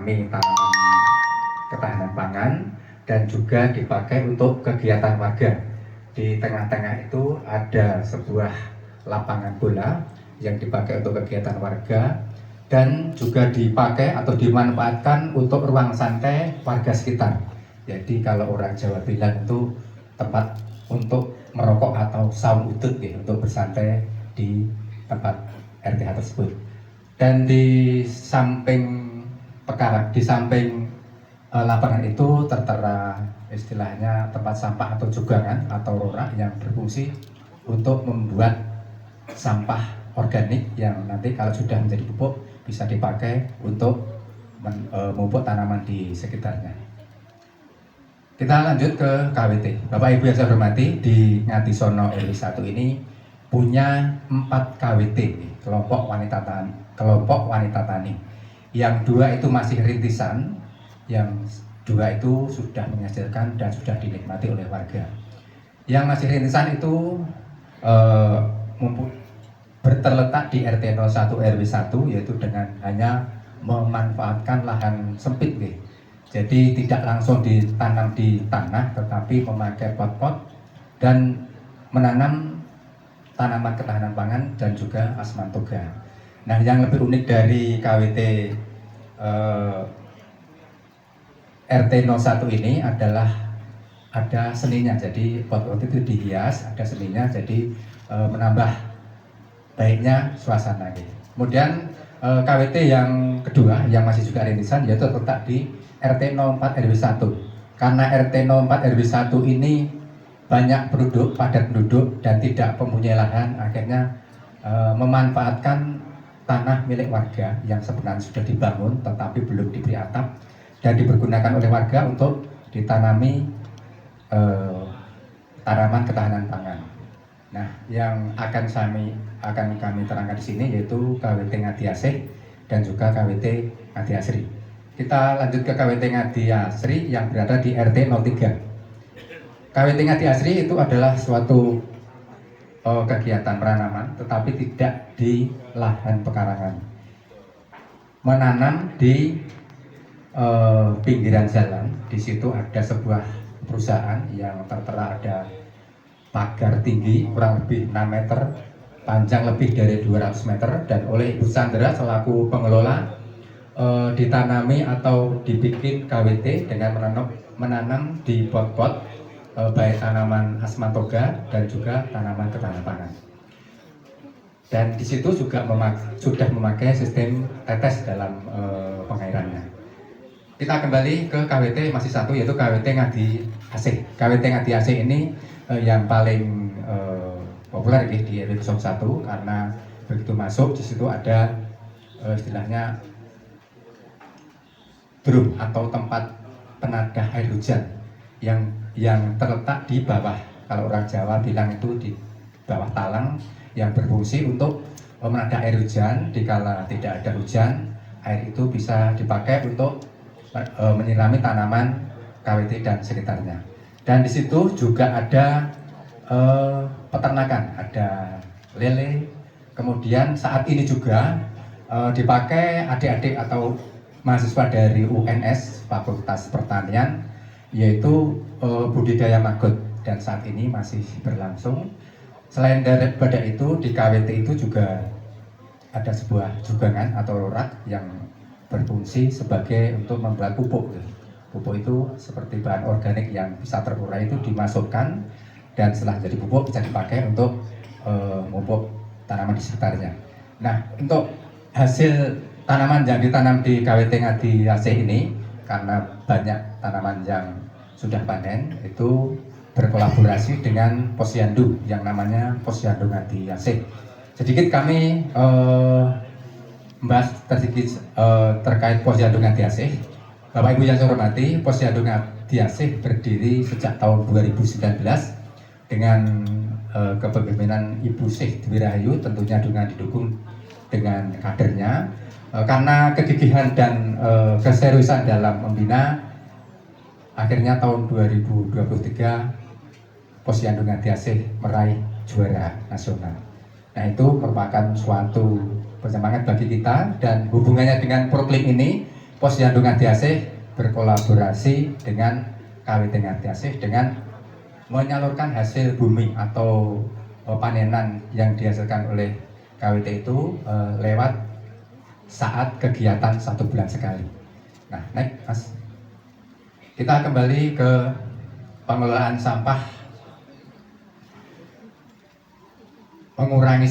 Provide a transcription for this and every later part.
menanami tanaman ketahanan pangan dan juga dipakai untuk kegiatan warga. Di tengah-tengah itu ada sebuah lapangan bola yang dipakai untuk kegiatan warga dan juga dipakai atau dimanfaatkan untuk ruang santai warga sekitar. Jadi kalau orang Jawa bilang itu tempat untuk merokok atau saung udut ya, untuk bersantai di tempat RTH tersebut. Dan di samping lapangan itu tertera istilahnya tempat sampah atau jugangan atau rorak yang berfungsi untuk membuat sampah organik yang nanti kalau sudah menjadi pupuk bisa dipakai untuk memupuk tanaman di sekitarnya. Kita lanjut ke KWT. Bapak Ibu yang saya hormati, di Ngadisono RW 1 ini punya 4 KWT, kelompok wanita tani. Yang 2 itu masih rintisan, yang 2 itu sudah menghasilkan dan sudah dinikmati oleh warga. Yang masih rintisan itu terletak di RT 01 RW 1, yaitu dengan hanya memanfaatkan lahan sempit. Jadi tidak langsung ditanam di tanah, tetapi memakai pot-pot dan menanam tanaman ketahanan pangan dan juga asmantoga. Nah, yang lebih unik dari KWT RT 01 ini adalah ada seninya. Jadi pot-pot itu dihias, ada seninya, jadi menambah baiknya suasana. Kemudian KWT yang kedua yang masih juga rintisan yaitu terletak di RT 04 RW 1. Karena RT 04 RW 1 ini banyak penduduk, padat penduduk dan tidak mempunyai lahan, akhirnya memanfaatkan tanah milik warga yang sebenarnya sudah dibangun tetapi belum diberi atap dan dipergunakan oleh warga untuk ditanami tanaman ketahanan pangan. Nah, yang akan kami terangkan di sini yaitu KWT Ngadi Asih dan juga KWT Ngadi Asri. Kita lanjut ke KWT Ngadi Asri yang berada di RT 03. KWT Ngadi Asri itu adalah suatu kegiatan penanaman tetapi tidak di lahan pekarangan. Menanam di pinggiran jalan. Di situ ada sebuah perusahaan yang tertera ada pagar tinggi kurang lebih 6 meter, panjang lebih dari 200 meter, dan oleh Ibu Sandra selaku pengelola ditanami atau dibikin KWT dengan menanam di pot-pot baik tanaman asmantoga dan juga tanaman ketahanan pangan. Dan di situ juga sudah memakai sistem tetes dalam pengairannya. Kita kembali ke KWT masih satu, yaitu KWT Ngadi Asih. KWT Ngadi Asih ini yang paling populer di RW 01 karena begitu masuk di situ ada istilahnya drum atau tempat penadah air hujan yang terletak di bawah, kalau orang Jawa bilang itu di bawah talang, yang berfungsi untuk menadah air hujan. Dikala tidak ada hujan, air itu bisa dipakai untuk menyirami tanaman KWT dan sekitarnya. Dan di situ juga ada peternakan, ada lele. Kemudian saat ini juga dipakai adik-adik atau mahasiswa dari UNS Fakultas Pertanian, yaitu budidaya maggot, dan saat ini masih berlangsung. Selain daripada itu, di KWT itu juga ada sebuah jugangan atau rak yang berfungsi sebagai untuk membuat pupuk. Pupuk itu seperti bahan organik yang bisa terurai, itu dimasukkan dan setelah jadi pupuk bisa dipakai untuk memupuk tanaman di sekitarnya. Nah, untuk hasil tanaman yang ditanam di KWT Ngadi Asih ini, karena banyak tanaman yang sudah panen, itu berkolaborasi dengan Posyandu yang namanya Posyandu Ngadi Asih. Sedikit kami membahas terkait Posyandu Ngadi Asih. Bapak Ibu yang saya hormati, Posyandu Ngadi Asih berdiri sejak tahun 2019 dengan kepemimpinan Ibu Syekh Dwi Rahayu, tentunya dengan didukung dengan kadernya. Karena kegigihan dan keseriusan dalam membina, akhirnya tahun 2023 Posyandu Ngadi Asih meraih juara nasional. Nah, itu merupakan suatu penyemangat bagi kita, dan hubungannya dengan Proklim ini Posyandu Ngadiasih berkolaborasi dengan KWT Ngadiasih dengan menyalurkan hasil bumi atau panenan yang dihasilkan oleh KWT itu lewat saat kegiatan 1 bulan sekali. Nah, next Mas. Kita kembali ke pengelolaan sampah, mengurangi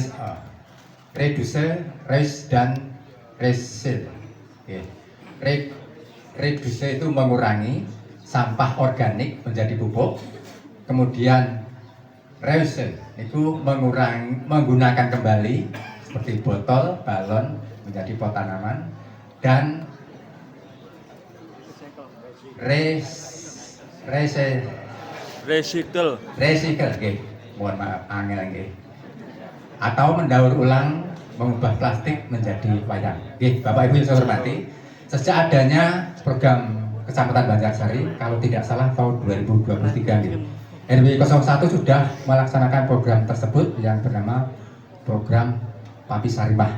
reduce, reuse, dan recycle. Reduce itu mengurangi sampah organik menjadi pupuk, kemudian reuse itu menggunakan kembali seperti botol, balon menjadi pot tanaman, dan recycle, mohon maaf angel nggih, atau mendaur ulang, mengubah plastik menjadi wayang. Bapak Ibu yang saya hormati, sejak adanya program Kecamatan Banjarsari, kalau tidak salah tahun 2023 nih, RW 01 sudah melaksanakan program tersebut yang bernama program Papi Sarimah,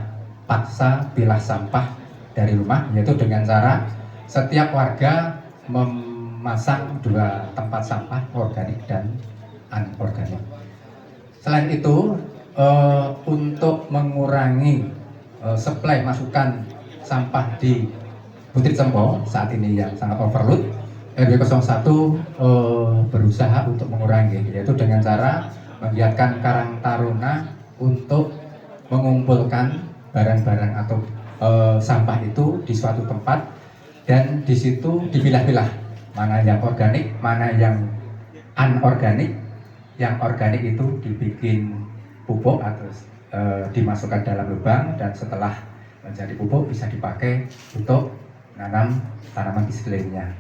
paksa pilah sampah dari rumah, yaitu dengan cara setiap warga memasang 2 tempat sampah organik dan anorganik. Selain itu, untuk mengurangi suplai masukan sampah di Butrit Cempo saat ini yang sangat overload, RW 01 berusaha untuk mengurangi, yaitu dengan cara menggiatkan Karang Taruna untuk mengumpulkan barang-barang atau sampah itu di suatu tempat, dan di situ dipilah-pilah mana yang organik, mana yang anorganik. Yang organik itu dibikin pupuk atau dimasukkan dalam lubang, dan setelah menjadi pupuk bisa dipakai untuk nanam tanaman di sekelilingnya.